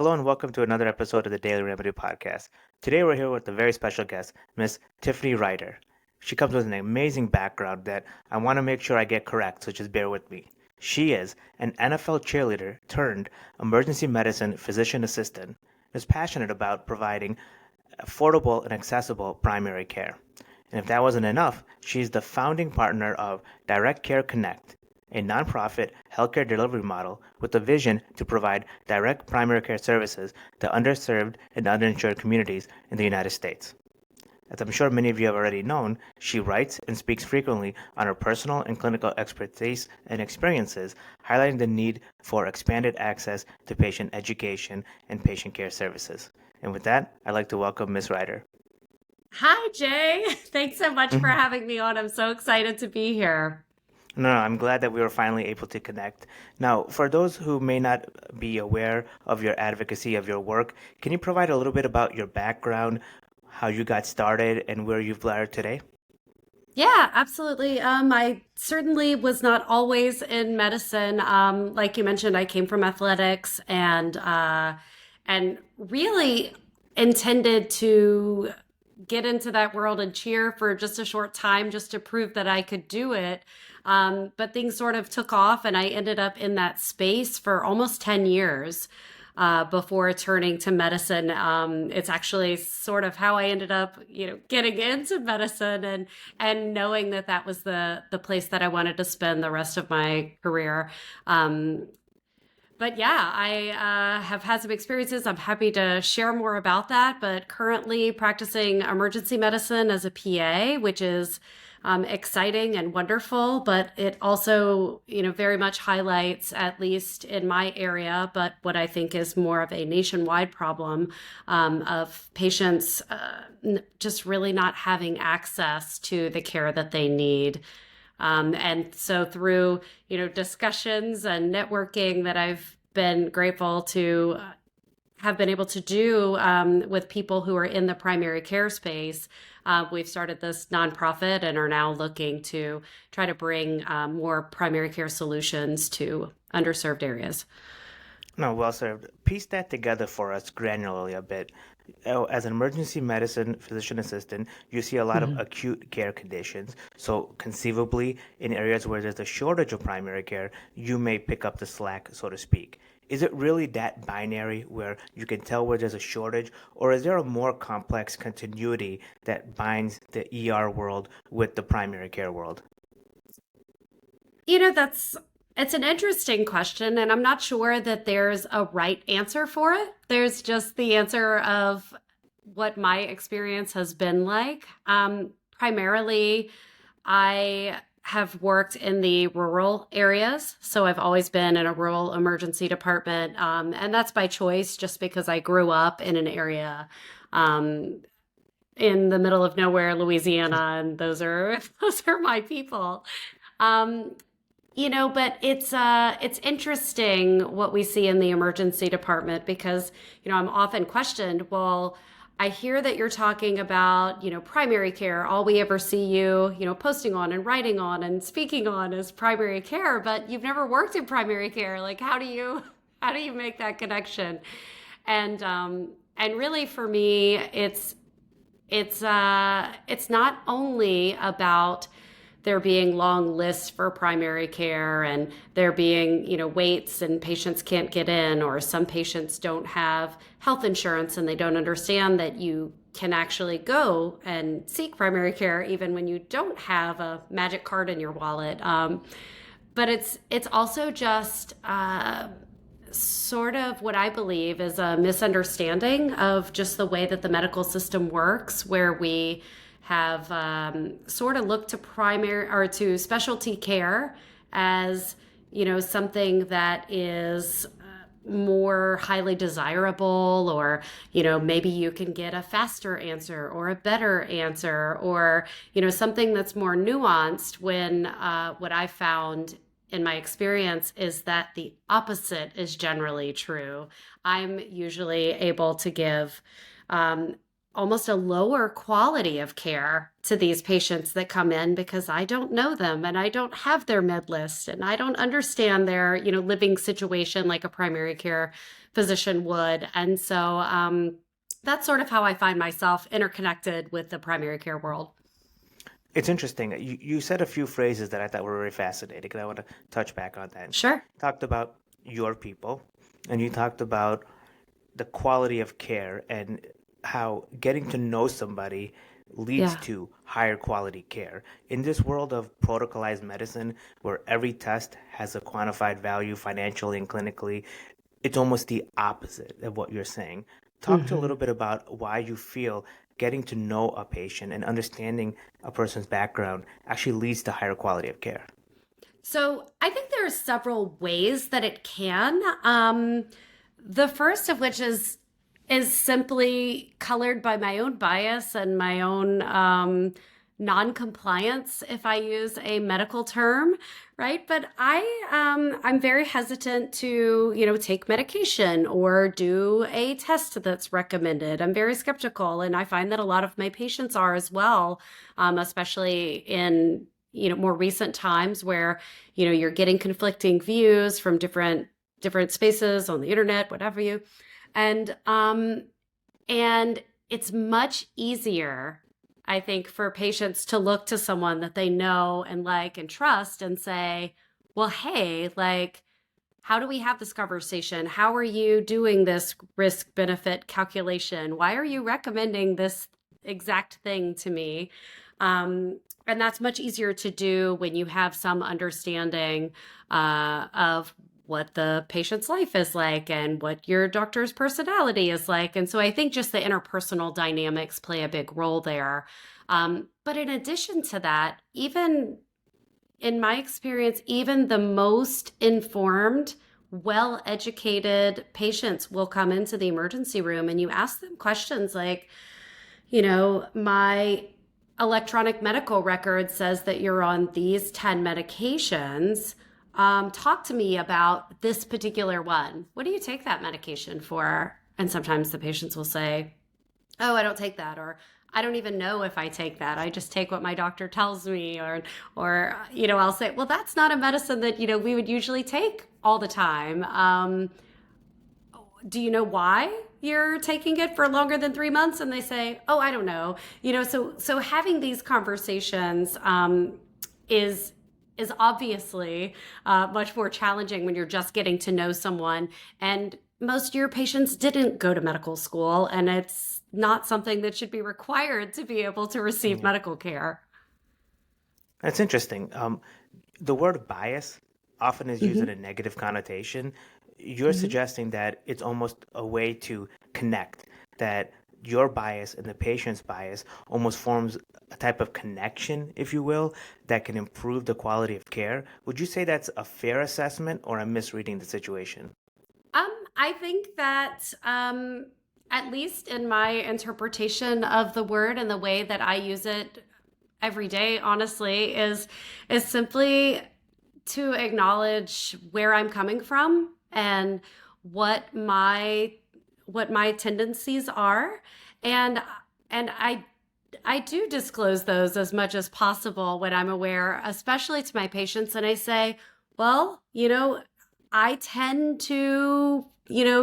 Hello and welcome to another episode of the Daily Remedy Podcast. Today we're here with a very special guest, Miss Tiffany Ryder. She comes with an amazing background that I want to make sure I get correct, so just bear with me. She is an NFL cheerleader turned emergency medicine physician assistant, is passionate about providing affordable and accessible primary care. And if that wasn't enough, she's the founding partner of Direct Care Connect, a nonprofit healthcare delivery model with a vision to provide direct primary care services to underserved and uninsured communities in the United States. As I'm sure many of you have already known, she writes and speaks frequently on her personal and clinical expertise and experiences, highlighting the need for expanded access to patient education and patient care services. And with that, I'd like to welcome Ms. Ryder. Hi, Jay. Thanks so much for having me on. I'm so excited to be here. No, I'm glad that we were finally able to connect. Now, for those who may not be aware of your advocacy, of your work, can you provide a little bit about your background, how you got started, and where you've led today? Yeah, absolutely. I certainly was not always in medicine. Like you mentioned, I came from athletics and really intended to get into that world and cheer for just a short time just to prove that I could do it. But things sort of took off, and I ended up in that space for almost 10 years before turning to medicine. It's actually sort of how I ended up, getting into medicine and knowing that that was the place that I wanted to spend the rest of my career. But yeah, I have had some experiences. I'm happy to share more about that. But currently practicing emergency medicine as a PA, which is exciting and wonderful. But it also, very much highlights, at least in my area, but what I think is more of a nationwide problem of patients just really not having access to the care that they need. And so through, discussions and networking that I've been grateful to have been able to do with people who are in the primary care space, we've started this nonprofit and are now looking to try to bring more primary care solutions to underserved areas. No, well served. Piece that together for us granularly a bit. As an emergency medicine physician assistant, you see a lot of acute care conditions. So, conceivably, in areas where there's a shortage of primary care, you may pick up the slack, so to speak. Is it really that binary where you can tell where there's a shortage, or is there a more complex continuity that binds the ER world with the primary care world? That's it's an interesting question, and I'm not sure that there's a right answer for it. There's just the answer of what my experience has been like. Primarily, I have worked in the rural areas, so I've always been in a rural emergency department, and that's by choice, just because I grew up in an area um, in the middle of nowhere, Louisiana, and those are those are my people. Um, but it's interesting what we see in the emergency department because, I'm often questioned, well, I hear that you're talking about, primary care. All we ever see you, posting on and writing on and speaking on is primary care, but you've never worked in primary care. Like, how do you make that connection? And really for me, it's not only about there being long lists for primary care and there being, waits and patients can't get in, or some patients don't have health insurance and they don't understand that you can actually go and seek primary care even when you don't have a magic card in your wallet. But it's also just sort of what I believe is a misunderstanding of just the way that the medical system works, where we have sort of looked to primary or to specialty care as something that is more highly desirable, or maybe you can get a faster answer or a better answer, or something that's more nuanced, when what I found in my experience is that the opposite is generally true. I'm usually able to give almost a lower quality of care to these patients that come in because I don't know them and I don't have their med list and I don't understand their, living situation like a primary care physician would. And so that's sort of how I find myself interconnected with the primary care world. It's interesting. You said a few phrases that I thought were very fascinating, and I want to touch back on that. Sure. Talked about your people, and you talked about the quality of care and how getting to know somebody leads Yeah. to higher quality care. In this world of protocolized medicine, where every test has a quantified value financially and clinically, it's almost the opposite of what you're saying. Talk to a hmm little bit about why you feel getting to know a patient and understanding a person's background actually leads to higher quality of care. So I think there are several ways that it can. The first of which is simply colored by my own bias and my own non-compliance, if I use a medical term, right? But I'm very hesitant to take medication or do a test that's recommended. I'm very skeptical, and I find that a lot of my patients are as well, especially in more recent times where you're getting conflicting views from different spaces on the internet, whatever you. And um and it's much easier, I think, for patients to look to someone that they know and like and trust and say, well, hey, like, how do we have this conversation? How are you doing this risk benefit calculation? Why are you recommending this exact thing to me? And that's much easier to do when you have some understanding of what the patient's life is like and what your doctor's personality is like. And so I think just the interpersonal dynamics play a big role there. But in addition to that, even in my experience, even the most informed, well educated patients will come into the emergency room and you ask them questions like, my electronic medical record says that you're on these 10 medications. Talk to me about this particular one. What do you take that medication for? And sometimes the patients will say, oh, I don't take that, or I don't even know if I take that. I just take what my doctor tells me, or I'll say, well, that's not a medicine that we would usually take all the time. Do you know why you're taking it for longer than 3 months? And they say, oh, I don't know. So having these conversations is is obviously much more challenging when you're just getting to know someone. And most of your patients didn't go to medical school, and it's not something that should be required to be able to receive Yeah. medical care. That's interesting. The word bias often is used in hmm a negative connotation. You're hmm suggesting that it's almost a way to connect, that your bias and the patient's bias almost forms a type of connection, if you will, that can improve the quality of care. Would you say that's a fair assessment, or I'm misreading the situation? I think that at least in my interpretation of the word and the way that I use it every day, honestly, is simply to acknowledge where I'm coming from and what my what my tendencies are, and and I do disclose those as much as possible when I'm aware, especially to my patients. And I say, well, I tend to,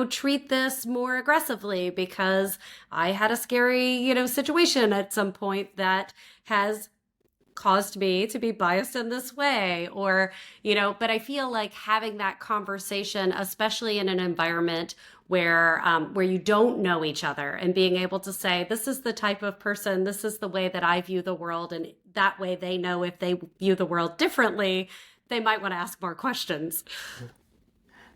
treat this more aggressively because I had a scary, situation at some point that has caused me to be biased in this way, or but I feel like having that conversation, especially in an environment where you don't know each other, and being able to say, this is the type of person, this is the way that I view the world, and that way they know if they view the world differently, they might want to ask more questions.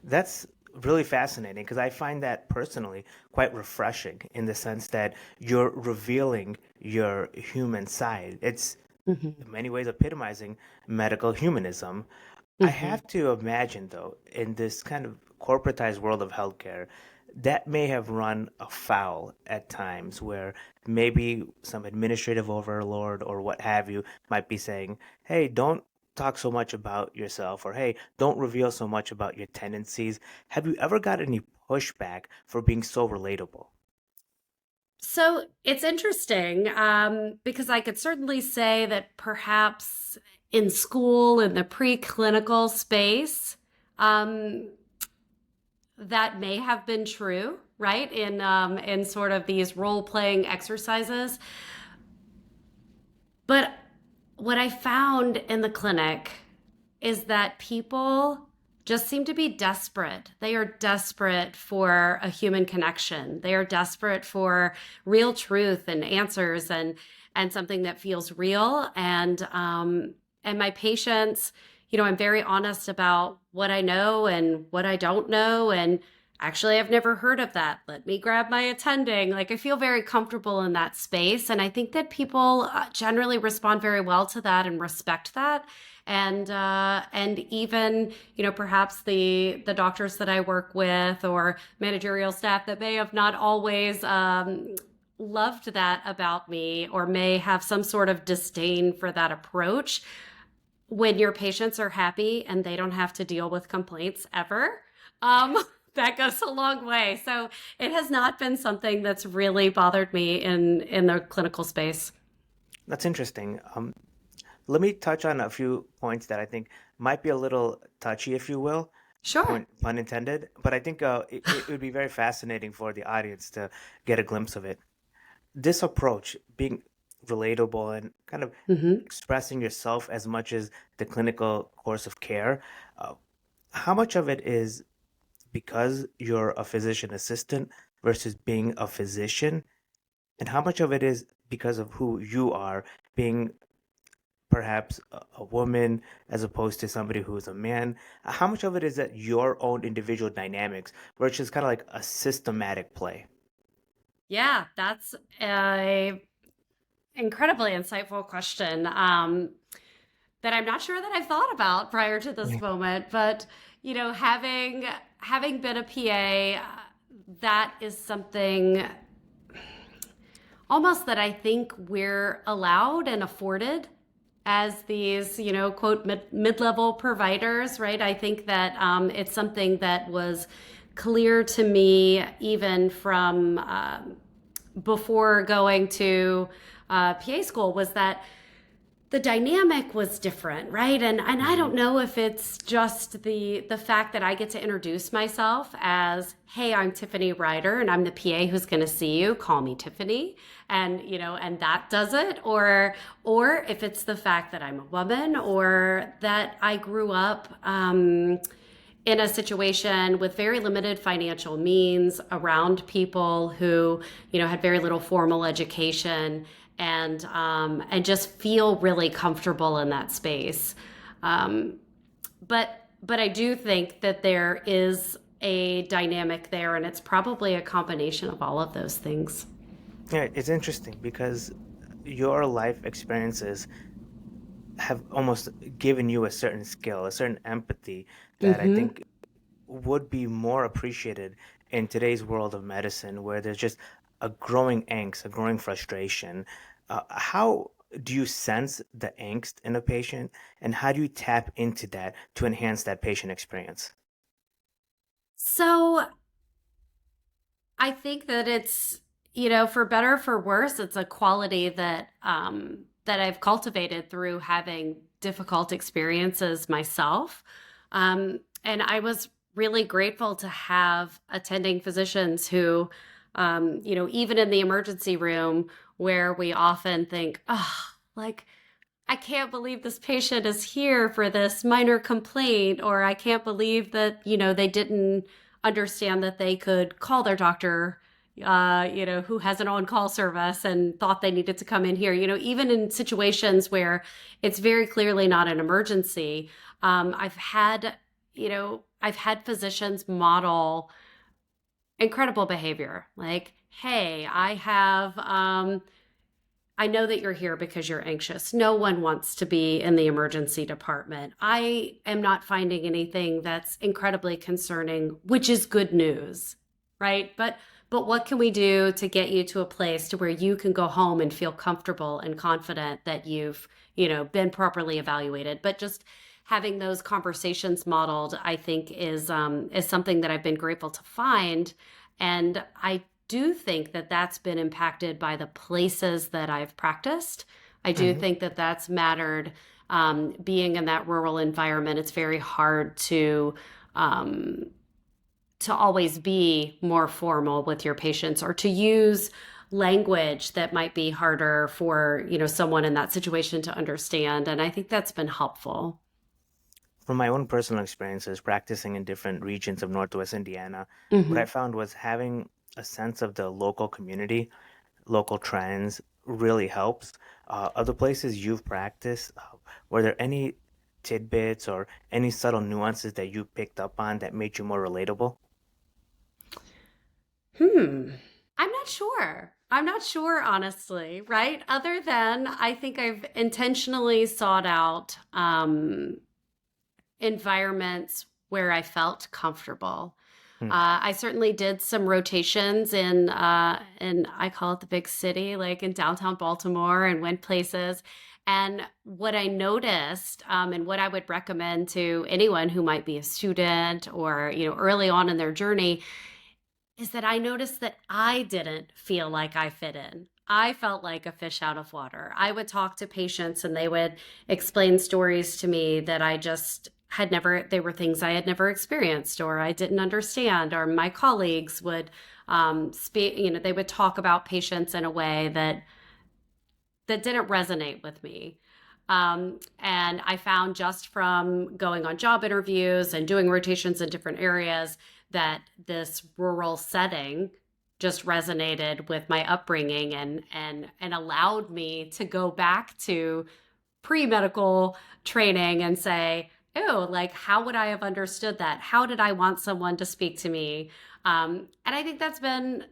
That's really fascinating because I find that personally quite refreshing in the sense that you're revealing your human side. It's hmm in many ways epitomizing medical humanism. I hmm have to imagine, though, in this kind of corporatized world of healthcare, that may have run afoul at times where maybe some administrative overlord or what have you might be saying, hey, don't talk so much about yourself, or hey, don't reveal so much about your tendencies. Have you ever got any pushback for being so relatable? So it's interesting because I could certainly say that perhaps in school, in the preclinical space, um, that may have been true, right? In sort of these role playing exercises. But what I found in the clinic is that people just seem to be desperate. They are desperate for a human connection. They are desperate for real truth and answers and something that feels real. And my patients, I'm very honest about what I know and what I don't know. And actually, I've never heard of that. Let me grab my attending. Like, I feel very comfortable in that space. And I think that people generally respond very well to that and respect that. And even, perhaps the doctors that I work with or managerial staff that may have not always loved that about me or may have some sort of disdain for that approach. When your patients are happy and they don't have to deal with complaints ever, um, that goes a long way. So it has not been something that's really bothered me in the clinical space. That's interesting. Let me touch on a few points that I think might be a little touchy, if you will, Sure. pun intended, but I think it would be very fascinating for the audience to get a glimpse of it. This approach, being relatable and kind of Hmm. expressing yourself as much as the clinical course of care, uh, how much of it is because you're a physician assistant versus being a physician, and how much of it is because of who you are, being perhaps a woman as opposed to somebody who is a man? How much of it is that your own individual dynamics versus kind of like a systematic play? Yeah, that's a incredibly insightful question that I'm not sure that I've thought about prior to this Yeah. moment. But having been a PA, that is something almost that I think we're allowed and afforded as these, quote, mid-level providers, right? I think that it's something that was clear to me even from before going to PA school was that the dynamic was different, right? And I Mhm. don't know if it's just the fact that I get to introduce myself as, "Hey, I'm Tiffany Ryder and I'm the PA who's going to see you. Call me Tiffany." And and that does it, or if it's the fact that I'm a woman or that I grew up in a situation with very limited financial means around people who had very little formal education and just feel really comfortable in that space. um, but I do think that there is a dynamic there, and it's probably a combination of all of those things. Yeah, it's interesting because your life experiences have almost given you a certain skill, a certain empathy that I Hmm. think would be more appreciated in today's world of medicine, where there's just a growing angst, a growing frustration. How do you sense the angst in a patient, and how do you tap into that to enhance that patient experience? So I think that it's, for better or for worse, it's a quality that I've cultivated through having difficult experiences myself. And I was really grateful to have attending physicians who, even in the emergency room where we often think, oh, like, I can't believe this patient is here for this minor complaint, or I can't believe that, they didn't understand that they could call their doctor, who has an on call service and thought they needed to come in here. Even in situations where it's very clearly not an emergency, I've had physicians model incredible behavior. Like, hey, I know that you're here because you're anxious. No one wants to be in the emergency department. I am not finding anything that's incredibly concerning, which is good news, right? But what can we do to get you to a place to where you can go home and feel comfortable and confident that you've, been properly evaluated? But just having those conversations modeled, I think is something that I've been grateful to find. And I do think that that's been impacted by the places that I've practiced. I do Hmm. think that that's mattered. Being in that rural environment, it's very hard um, to always be more formal with your patients or to use language that might be harder for, someone in that situation to understand. And I think that's been helpful. From my own personal experiences practicing in different regions of Northwest Indiana, what I Hmm. found was having a sense of the local community, local trends really helps. Other places you've practiced, were there any tidbits or any subtle nuances that you picked up on that made you more relatable? Hmm. I'm not sure. I'm not sure, honestly, right? Other than I think I've intentionally sought out environments where I felt comfortable. Hmm. I certainly did some rotations in I call it the big city, like in downtown Baltimore, and went places. And what I noticed, and what I would recommend to anyone who might be a student or early on in their journey, is that I noticed that I didn't feel like I fit in. I felt like a fish out of water. I would talk to patients and they would explain stories to me that I just had never, they were things I had never experienced or I didn't understand, or my colleagues would speak, they would talk about patients in a way that didn't resonate with me. And I found just from going on job interviews and doing rotations in different areas that this rural setting just resonated with my upbringing and allowed me to go back to pre-medical training and say, oh, like how would I have understood that? How did I want someone to speak to me? And I think that's been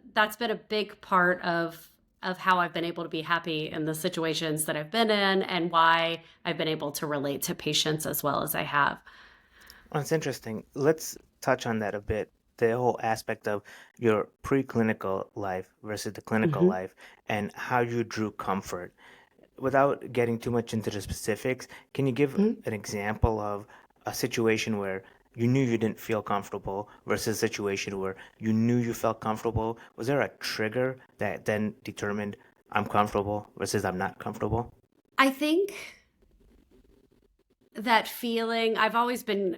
a big part of how I've been able to be happy in the situations that I've been in and why I've been able to relate to patients as well as I have. Well, it's interesting. Let's touch on that a bit. The whole aspect of your preclinical life versus the clinical Hmm. life and how you drew comfort. Without getting too much into the specifics, can you give an example of a situation where you knew you didn't feel comfortable versus a situation where you knew you felt comfortable? Was there a trigger that then determined I'm comfortable versus I'm not comfortable? I think that feeling, I've always been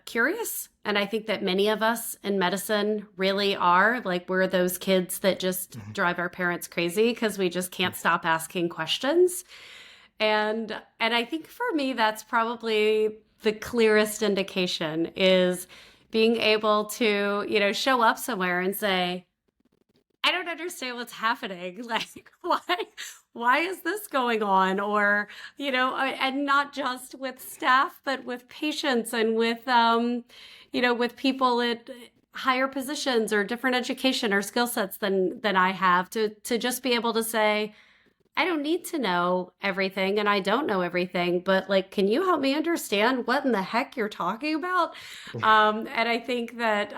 curious. And I think that many of us in medicine really are. Like, we're those kids that just Mhm. drive our parents crazy because we just can't stop asking questions. And I think for me, that's probably the clearest indication is being able to, show up somewhere and say, I don't understand what's happening. Like, why is this going on? Or, and not just with staff, but with patients and with people at higher positions or different education or skill sets than I have to just be able to say, I don't need to know everything and I don't know everything, but like, can you help me understand what in the heck you're talking about? And I think that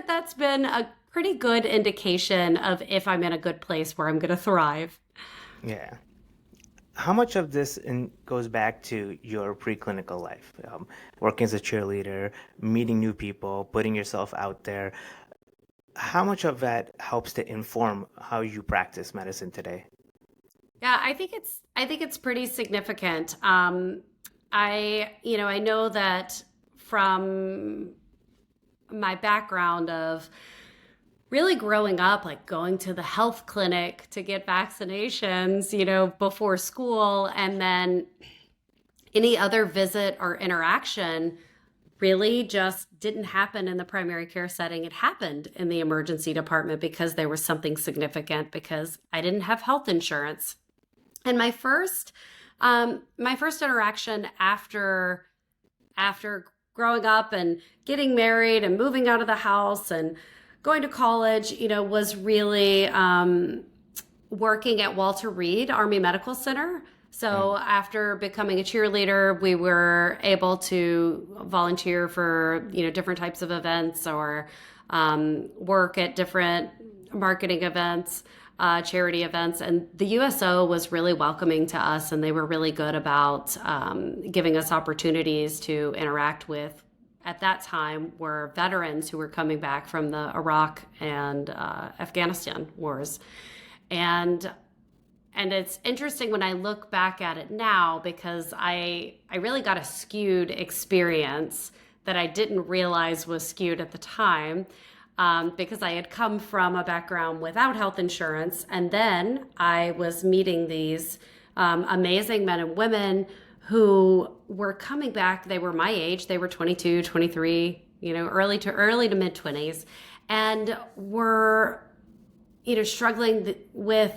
that's been a pretty good indication of if I'm in a good place where I'm going to thrive. Yeah. How much of this goes back to your preclinical life, working as a cheerleader, meeting new people, putting yourself out there? How much of that helps to inform how you practice medicine today? Yeah, I think it's pretty significant. I know that from my background of really growing up, like going to the health clinic to get vaccinations, before school, and then any other visit or interaction really just didn't happen in the primary care setting. It happened in the emergency department because there was something significant because I didn't have health insurance. And my first interaction after growing up and getting married and moving out of the house and going to college, was really working at Walter Reed Army Medical Center. Mm. So after becoming a cheerleader, we were able to volunteer for different types of events or work at different marketing events, charity events, and the USO was really welcoming to us, and they were really good about giving us opportunities to interact with at that time were veterans who were coming back from the Iraq and Afghanistan wars. And it's interesting when I look back at it now, because I really got a skewed experience that I didn't realize was skewed at the time, because I had come from a background without health insurance. And then I was meeting these amazing men and women who were coming back. They were my age. They were 22, 23, early to mid 20s, and were, struggling with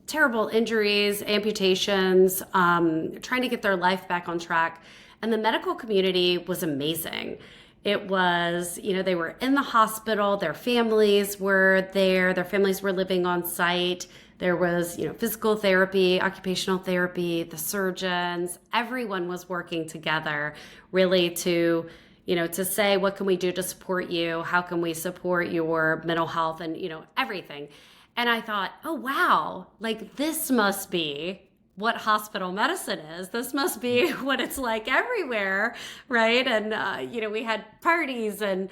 terrible injuries, amputations, trying to get their life back on track. And the medical community was amazing. It was, they were in the hospital, their families were there, their families were living on site. There was, physical therapy, occupational therapy, the surgeons, everyone was working together really to say, what can we do to support you? How can we support your mental health and, everything. And I thought, oh, wow, like this must be what hospital medicine is. This must be what it's like everywhere, right? And, we had parties and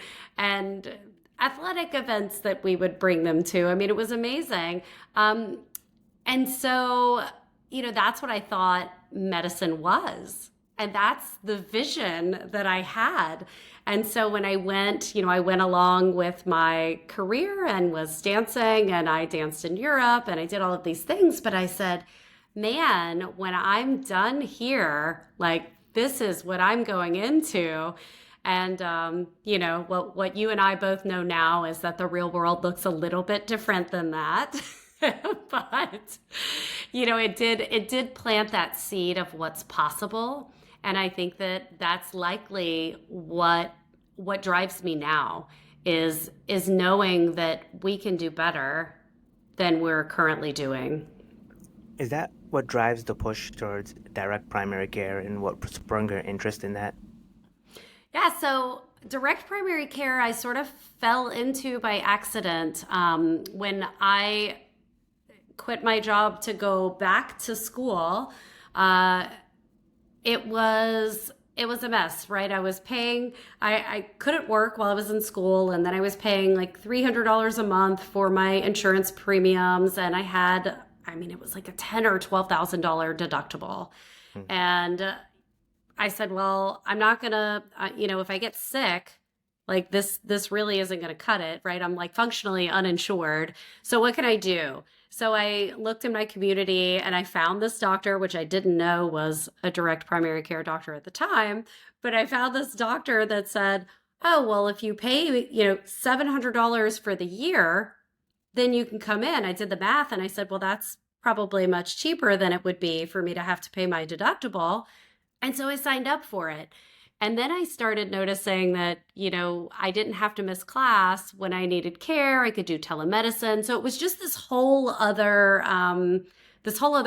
athletic events that we would bring them to. I mean, it was amazing. And so, that's what I thought medicine was. And that's the vision that I had. And so when I went, I went along with my career and was dancing, and I danced in Europe and I did all of these things. But I said, man, when I'm done here, like this is what I'm going into. And, what you and I both know now is that the real world looks a little bit different than that. But, it did plant that seed of what's possible. And I think that that's likely what drives me now is knowing that we can do better than we're currently doing. Is that what drives the push towards direct primary care, and what sprung your interest in that? Yeah, so direct primary care I sort of fell into by accident. When I quit my job to go back to school, it was a mess, right? I was paying, I couldn't work while I was in school, and then I was paying like $300 a month for my insurance premiums, and it was like a $10,000 or $12,000 deductible. And I said, well, I'm not gonna, if I get sick, like this really isn't gonna cut it, right? I'm like functionally uninsured. So what can I do? So I looked in my community and I found this doctor, which I didn't know was a direct primary care doctor at the time, but I found this doctor that said, oh, well, if you pay, $700 for the year, then you can come in. I did the math and I said, well, that's probably much cheaper than it would be for me to have to pay my deductible. And so I signed up for it. And then I started noticing that, I didn't have to miss class when I needed care. I could do telemedicine. So it was just this whole other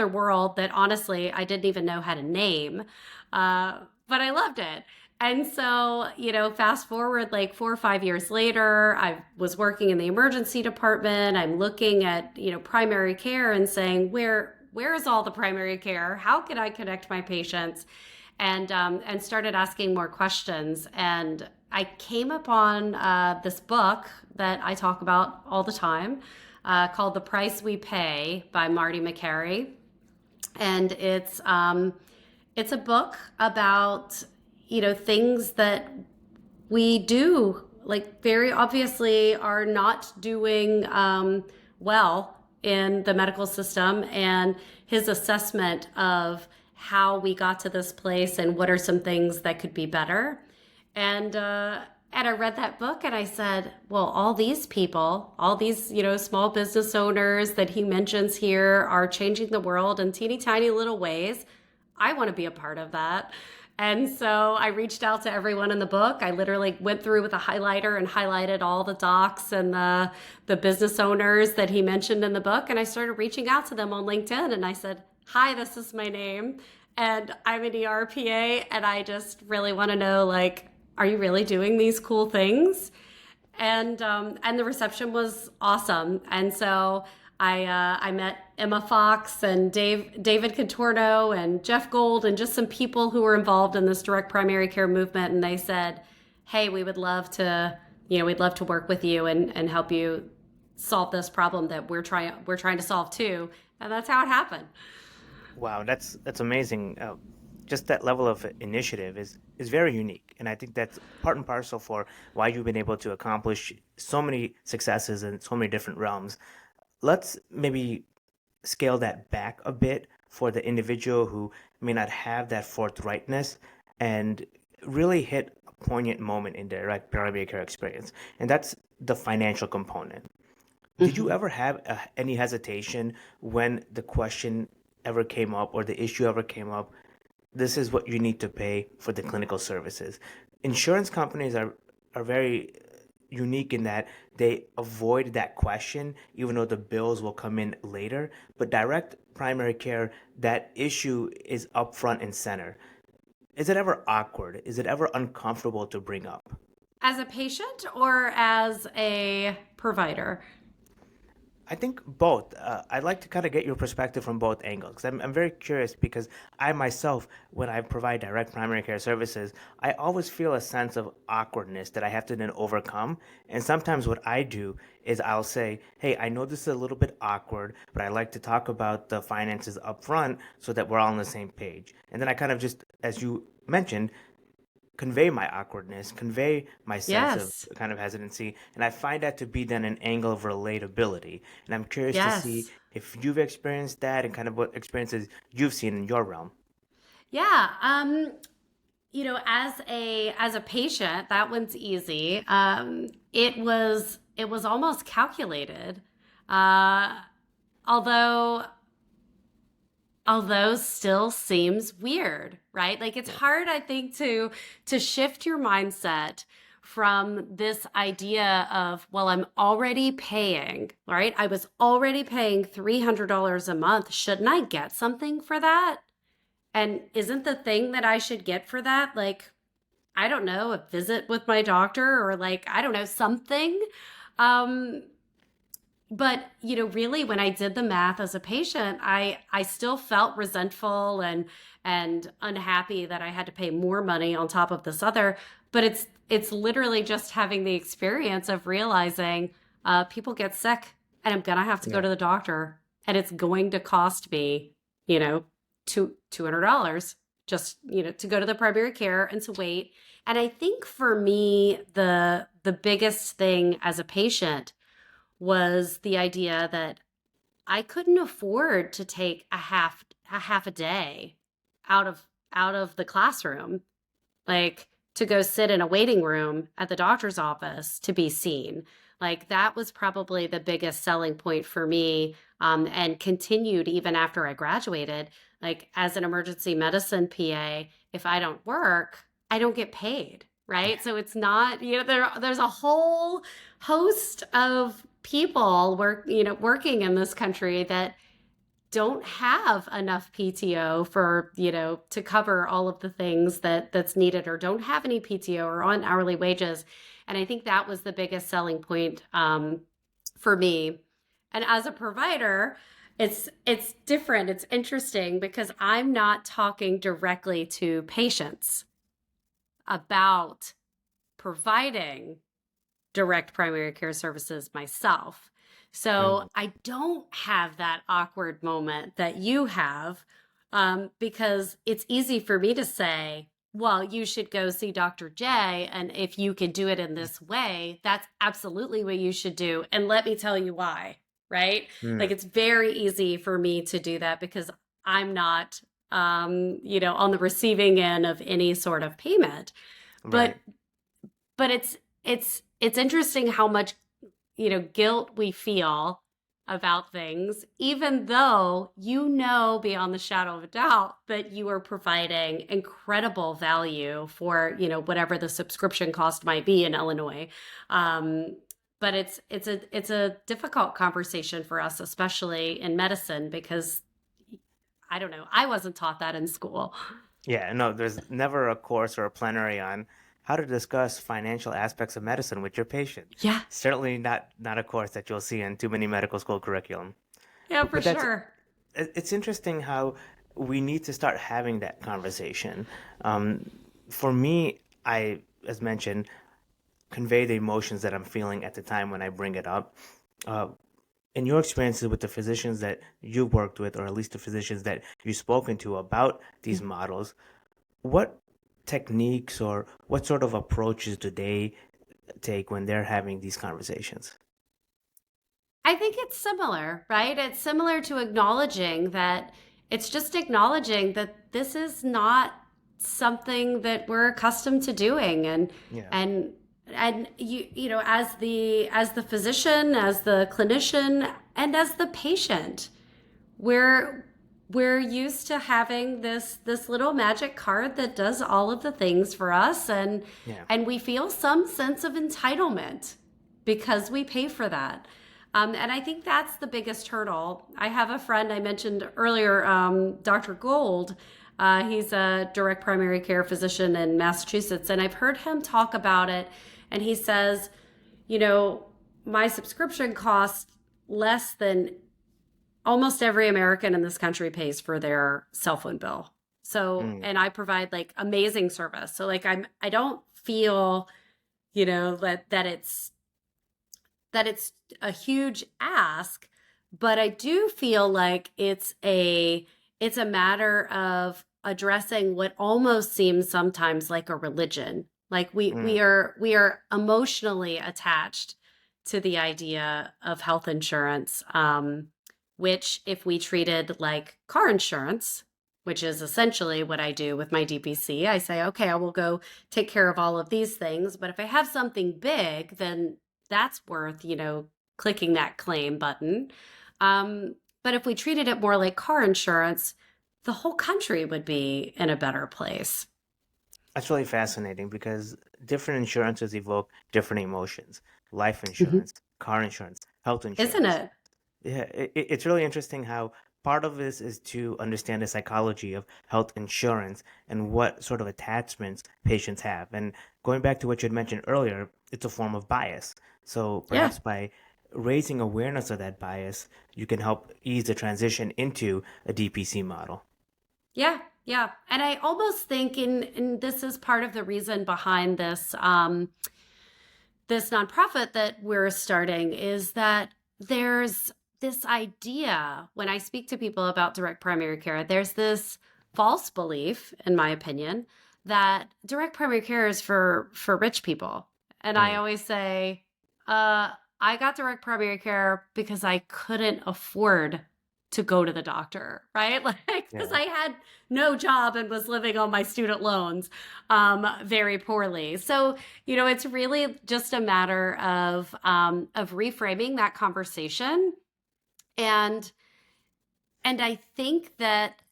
world that honestly, I didn't even know how to name. But I loved it. And so, fast forward like 4 or 5 years later, I was working in the emergency department. I'm looking at, primary care and saying, where is all the primary care? How can I connect my patients? And started asking more questions. And I came upon this book that I talk about all the time called The Price We Pay by Marty McCary. And it's a book about, things that we do, like very obviously are not doing well in the medical system, and his assessment of how we got to this place and what are some things that could be better. And I read that book and I said, well, all these people, all these, small business owners that he mentions here are changing the world in teeny tiny little ways. I want to be a part of that. And so I reached out to everyone in the book. I literally went through with a highlighter and highlighted all the docs and the business owners that he mentioned in the book. And I started reaching out to them on LinkedIn and I said, hi, this is my name, and I'm an ERPA, and I just really want to know, like, are you really doing these cool things? And the reception was awesome. And so I met Emma Fox and David Contorno and Jeff Gold and just some people who were involved in this direct primary care movement. And they said, hey, we would love to, we'd love to work with you and help you solve this problem that we're trying to solve too. And that's how it happened. Wow, that's amazing. Just that level of initiative is very unique, and I think that's part and parcel for why you've been able to accomplish so many successes in so many different realms. Let's maybe scale that back a bit for the individual who may not have that forthrightness and really hit a poignant moment in their like primary care experience, and that's the financial component. Did you Mhm. ever have any hesitation when the question ever came up or the issue ever came up? This is what you need to pay for the clinical services. Insurance companies are very unique in that they avoid that question, even though the bills will come in later. But direct primary care, that issue is up front and center. Is it ever awkward? Is it ever uncomfortable to bring up? As a patient or as a provider? I think both. I'd like to kind of get your perspective from both angles. 'Cause I'm very curious because I myself, when I provide direct primary care services, I always feel a sense of awkwardness that I have to then overcome. And sometimes what I do is I'll say, hey, I know this is a little bit awkward, but I like to talk about the finances up front so that we're all on the same page. And then I kind of just, as you mentioned, convey my awkwardness, convey my sense of Yes. kind of hesitancy, and I find that to be then an angle of relatability. And I'm curious to see Yes. if you've experienced that and kind of what experiences you've seen in your realm. Yeah. As a patient, that one's easy. It was almost calculated. Uh, although although still seems weird, right? Like it's Yeah. hard, I think, to shift your mindset from this idea of, well, I'm already paying, right? I was already paying $300 a month. Shouldn't I get something for that? And isn't the thing that I should get for that, like, I don't know, a visit with my doctor, or like, I don't know, something? Um, but really, when I did the math as a patient, I still felt resentful and unhappy that I had to pay more money on top of this other. But it's literally just having the experience of realizing people get sick, and I'm gonna have to go Yeah. to the doctor, and it's going to cost me, you know $200 just to go to the primary care and to wait. And I think for me, the biggest thing as a patient was the idea that I couldn't afford to take a half a day out of the classroom, like to go sit in a waiting room at the doctor's office to be seen. Like that was probably the biggest selling point for me, and continued even after I graduated. Like as an emergency medicine PA, if I don't work, I don't get paid. Right. So it's not, there's a whole host of people working in this country that don't have enough PTO for, to cover all of the things that's needed, or don't have any PTO, or on hourly wages. And I think that was the biggest selling point, for me. And as a provider, it's different. It's interesting because I'm not talking directly to patients about providing direct primary care services myself. So Mm. I don't have that awkward moment that you have, because it's easy for me to say, well, you should go see Dr. J. And if you can do it in this way, that's absolutely what you should do. And let me tell you why, right? Like Mm. it's very easy for me to do that because I'm not, on the receiving end of any sort of payment. But Right. but it's interesting how much guilt we feel about things, even though beyond the shadow of a doubt that you are providing incredible value for whatever the subscription cost might be in Illinois. um, but it's a difficult conversation for us, especially in medicine, because I don't know, I wasn't taught that in school. Yeah, no, there's never a course or a plenary on how to discuss financial aspects of medicine with your patient. Yeah, Certainly not a course that you'll see in too many medical school curriculum. yeah, for But that's sure. it's interesting how we need to start having that conversation. Um, for me, as mentioned, convey the emotions that I'm feeling at the time when I bring it up. Uh, in your experiences with the physicians that you've worked with, or at least the physicians that you've spoken to about these models, what techniques or what sort of approaches do they take when they're having these conversations? I think it's similar, right? It's similar to acknowledging that it's just acknowledging that this is not something that we're accustomed to doing Yeah. and and you know as the physician, as the clinician, and as the patient, we're we're used to having this little magic card that does all of the things for us, Yeah. and we feel some sense of entitlement because we pay for that. And I think that's the biggest hurdle. I have a friend I mentioned earlier, Dr. Gold. He's a direct primary care physician in Massachusetts, and I've heard him talk about it. And he says, you know, my subscription costs less than almost every American in this country pays for their cell phone bill. So, Mm. and I provide like amazing service. So like I don't feel, that it's a huge ask, but I do feel like it's a matter of addressing what almost seems sometimes like a religion. Like Mm. we are emotionally attached to the idea of health insurance, which if we treated like car insurance, which is essentially what I do with my DPC, I say, okay, I will go take care of all of these things. But if I have something big, then that's worth, clicking that claim button. But if we treated it more like car insurance, the whole country would be in a better place, That's really fascinating because different insurances evoke different emotions. Life Mhm. insurance, car insurance, health Isn't insurance. it? Yeah, it's really interesting how part of this is to understand the psychology of health insurance and what sort of attachments patients have. And going back to what you had mentioned earlier, it's a form of bias. So Yeah. perhaps by raising awareness of that bias, you can help ease the transition into a DPC model. Yeah, yeah. And I almost think and this is part of the reason behind this nonprofit that we're starting is that there's this idea when I speak to people about direct primary care, there's this false belief, in my opinion, that direct primary care is for rich people. And I Mm. always say, I got direct primary care because I couldn't afford to go to the doctor, right? Like, because Yeah. I had no job and was living on my student loans very poorly. So, it's really just a matter of reframing that conversation, and I think that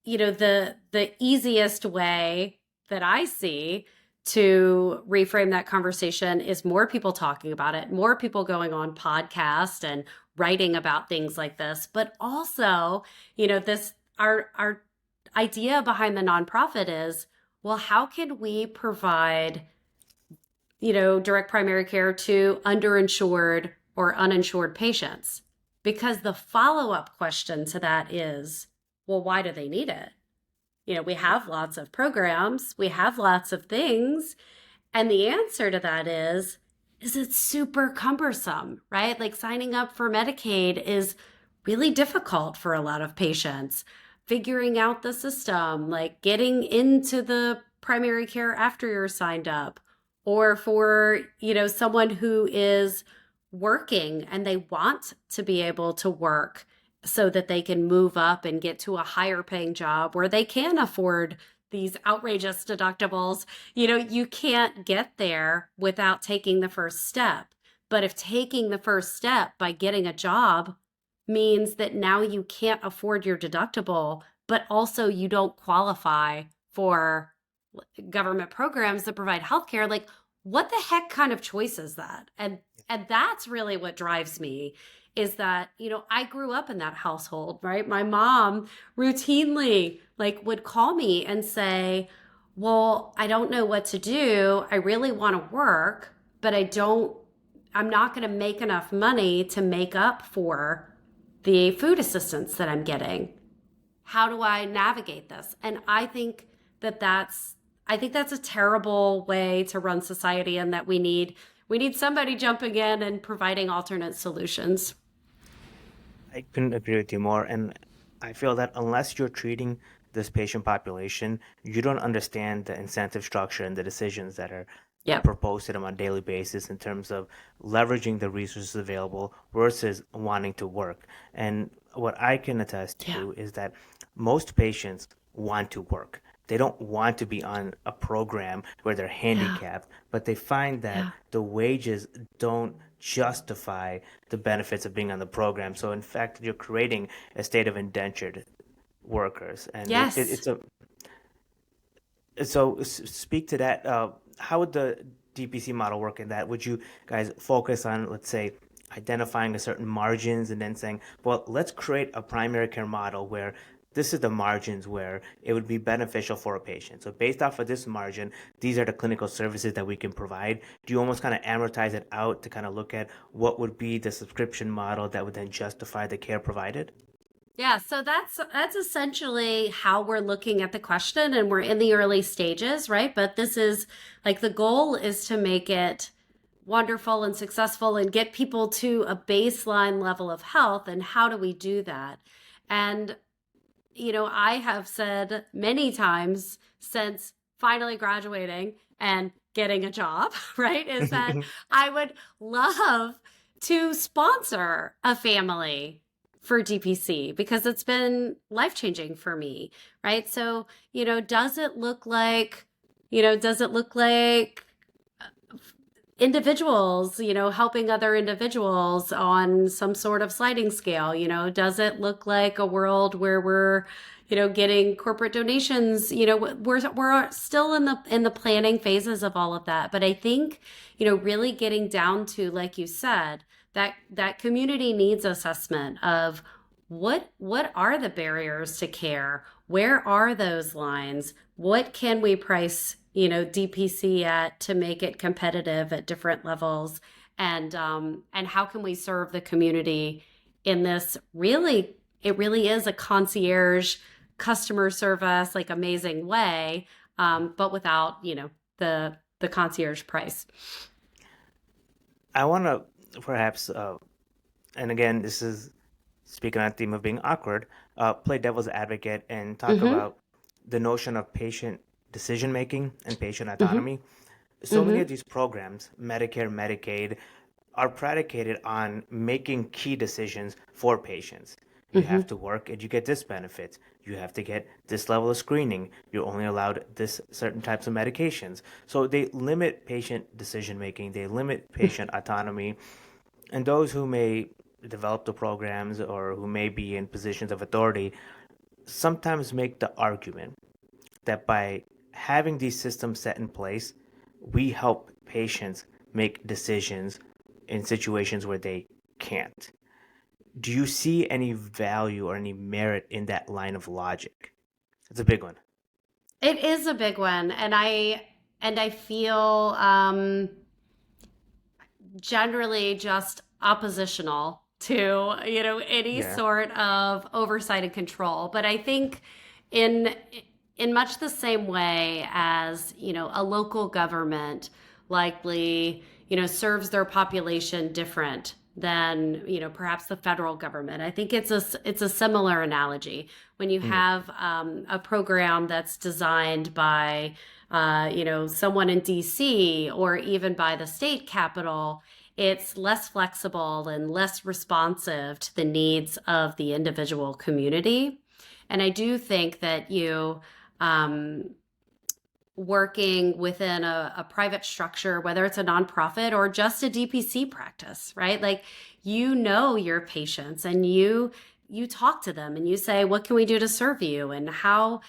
the easiest way that I see to reframe that conversation is more people talking about it, more people going on podcasts and writing about things like this, but also, this our idea behind the nonprofit is, well, how can we provide, direct primary care to underinsured or uninsured patients? Because the follow-up question to that is, well, why do they need it? We have lots of programs, we have lots of things. And the answer to that is it's super cumbersome, right? Like signing up for Medicaid is really difficult for a lot of patients. Figuring out the system, like getting into the primary care after you're signed up, or for, someone who is working and they want to be able to work so that they can move up and get to a higher paying job where they can afford these outrageous deductibles. You can't get there without taking the first step. But if taking the first step by getting a job means that now you can't afford your deductible, but also you don't qualify for government programs that provide healthcare, like what the heck kind of choice is that? And that's really what drives me is that, I grew up in that household, right? My mom routinely like would call me and say, well, I don't know what to do. I really want to work, but I'm not going to make enough money to make up for the food assistance that I'm getting. How do I navigate this? And I think that that's I think that's a terrible way to run society, and that we need somebody jumping in and providing alternate solutions. I couldn't agree with you more. And I feel that unless you're treating this patient population, you don't understand the incentive structure and the decisions that are Yep. proposed to them on a daily basis in terms of leveraging the resources available versus wanting to work. And what I can attest Yeah. to is that most patients want to work. They don't want to be on a program where they're Yeah. handicapped, but they find that Yeah. the wages don't justify the benefits of being on the program. So in fact, you're creating a state of indentured workers, and Yes. it's a so speak to that. How would the DPC model work in that? Would you guys focus on, let's say, identifying a certain margins and then saying, well, let's create a primary care model where this is the margins where it would be beneficial for a patient. So based off of this margin, these are the clinical services that we can provide. Do you almost kind of amortize it out to kind of look at what would be the subscription model that would then justify the care provided? Yeah, so that's essentially how we're looking at the question, and we're in the early stages, right? But this is like the goal is to make it wonderful and successful and get people to a baseline level of health. And how do we do that? And I have said many times since finally graduating and getting a job, right, is that I would love to sponsor a family for DPC because it's been life changing for me, right? So, does it look like individuals, helping other individuals on some sort of sliding scale? Does it look like a world where we're, getting corporate donations? We're still in the planning phases of all of that. But I think, really getting down to, like you said, that community needs assessment of what are the barriers to care? Where are those lines? What can we price, DPC at to make it competitive at different levels? And how can we serve the community in this really, it really is a concierge customer service, like amazing way, but without, the concierge price. I want to perhaps, and again, this is speaking on the theme of being awkward, play devil's advocate and talk Mm-hmm. about the notion of patient decision making and patient Mm-hmm. autonomy. So many Mm-hmm. of these programs, Medicare, Medicaid, are predicated on making key decisions for patients. You have Mm-hmm. to work and you get this benefit. You have to get this level of screening. You're only allowed this certain types of medications. So they limit patient decision making, they limit patient autonomy, and those who may develop the programs or who may be in positions of authority sometimes make the argument that by having these systems set in place, we help patients make decisions in situations where they can't. Do you see any value or any merit in that line of logic? It's a big one. It is a big one, and I feel generally just oppositional to any Yeah. sort of oversight and control. But I think in in much the same way as a local government likely serves their population different than perhaps the federal government. I think it's a similar analogy when you Mm. have a program that's designed by someone in DC or even by the state capital. It's less flexible and less responsive to the needs of the individual community. And I do think that um, working within a private structure, whether it's a nonprofit or just a DPC practice, right? Like, your patients, and you talk to them and you say, what can we do to serve you, and how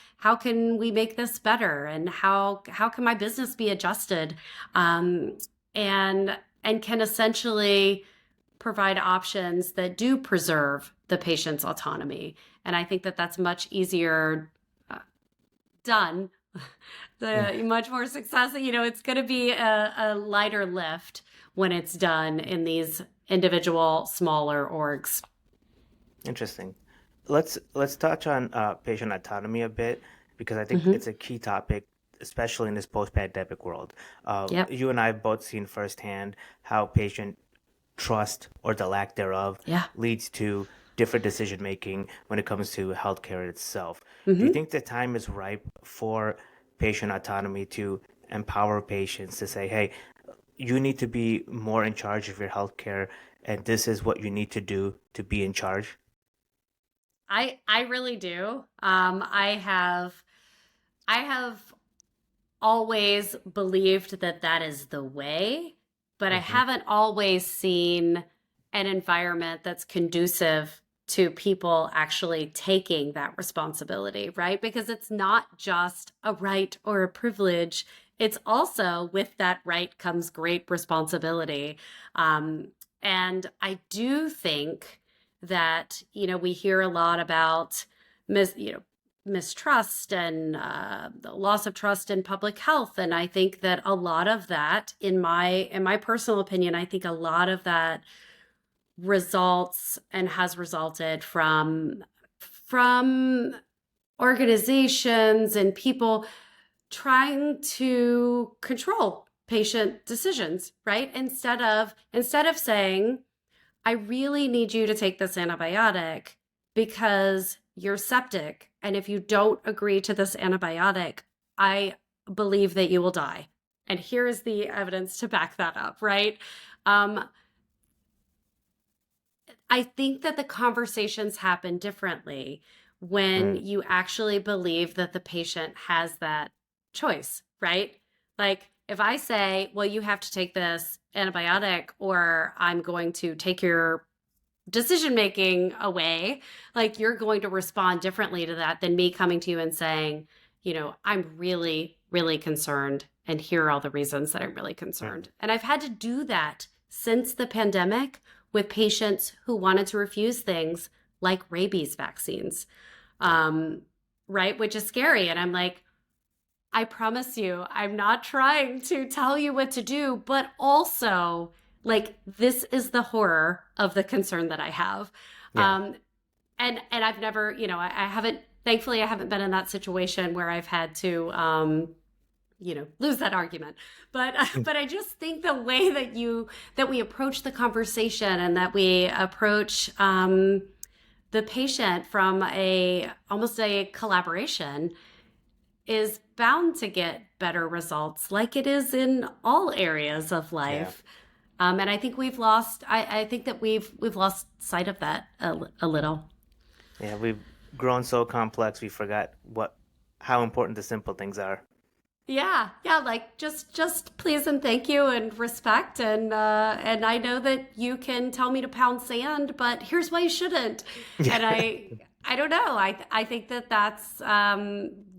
can we make this better, and how can my business be adjusted, um, and can essentially provide options that do preserve the patient's autonomy. And I think that that's much easier done, the much more success. It's going to be a lighter lift when it's done in these individual smaller orgs. Interesting. Let's touch on patient autonomy a bit because I think Hmm. it's a key topic especially in this post-pandemic world. Yep. You and I have both seen firsthand how patient trust or the lack thereof Yeah. leads to different decision making when it comes to healthcare itself. Do you Hmm. think the time is ripe for patient autonomy to empower patients to say, hey, you need to be more in charge of your healthcare, and this is what you need to do to be in charge? I really do. I have always believed that that is the way, but I Hmm. haven't always seen an environment that's conducive to people actually taking that responsibility, right? Because it's not just a right or a privilege. It's also with that right comes great responsibility. Um, and I do think that, we hear a lot about mistrust and the loss of trust in public health. And I think that a lot of that, in my personal opinion, I think a lot of that results and has resulted from organizations and people trying to control patient decisions, right? Instead of saying, I really need you to take this antibiotic because you're septic. And if you don't agree to this antibiotic, I believe that you will die. And here is the evidence to back that up, right? Um, I think that the conversations happen differently when Mm. you actually believe that the patient has that choice, right? Like if I say, well, you have to take this antibiotic or I'm going to take your decision making away, like you're going to respond differently to that than me coming to you and saying, I'm really, really concerned. And here are all the reasons that I'm really Mm. concerned. And I've had to do that since the pandemic with patients who wanted to refuse things like rabies vaccines, Yeah. um, right? Which is scary. And I'm like, I promise you, I'm not trying to tell you what to do, but also, like, this is the horror of the concern that I have. Yeah. Um, and I've never, I haven't, thankfully, I haven't been in that situation where I've had to, lose that argument. But, Mm. but I just think the way that we approach the conversation and that we approach, the patient from almost a collaboration is bound to get better results like it is in all areas of Yeah. life. And I think I think that we've lost sight of that a little. Yeah. We've grown so complex, we forgot how important the simple things are. Yeah, yeah, like just please and thank you and respect and I know that you can tell me to pound sand, but here's why you shouldn't. Yeah. And I don't know. I think that that's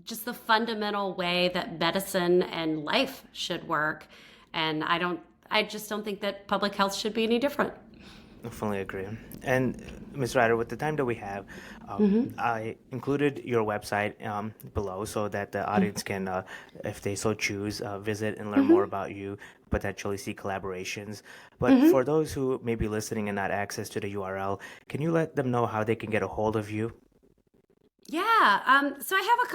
just the fundamental way that medicine and life should work, and I just don't think that public health should be any different. I fully agree. And Ms. Ryder, with the time that we have, Hmm. I included your website below so that the audience can, if they so choose, visit and learn more Hmm. about you, potentially see collaborations. But for Hmm. those who may be listening and not access to the URL, can you let them know how they can get a hold of you? Yeah. So I have a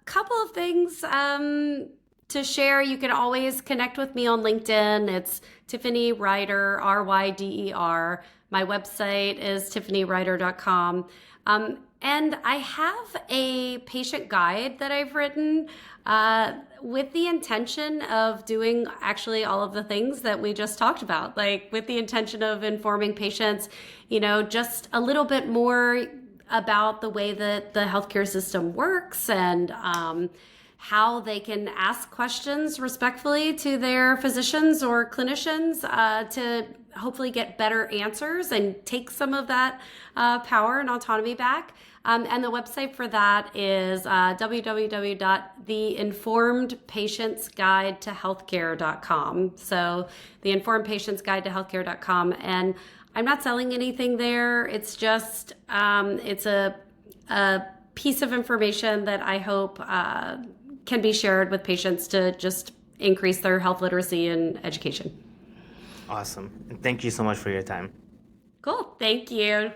couple of things to share. You can always connect with me on LinkedIn. It's Tiffany Ryder, Ryder. My website is tiffanyryder.com. And I have a patient guide that I've written with the intention of doing actually all of the things that we just talked about, like with the intention of informing patients, just a little bit more about the way that the healthcare system works and how they can ask questions respectfully to their physicians or clinicians to hopefully get better answers and take some of that power and autonomy back. And the website for that is www.theinformedpatientsguidetohealthcare.com. So the Informed Patients Guide to Healthcare.com. And I'm not selling anything there. It's just it's a piece of information that I hope can be shared with patients to just increase their health literacy and education. Awesome. And thank you so much for your time. Cool. Thank you.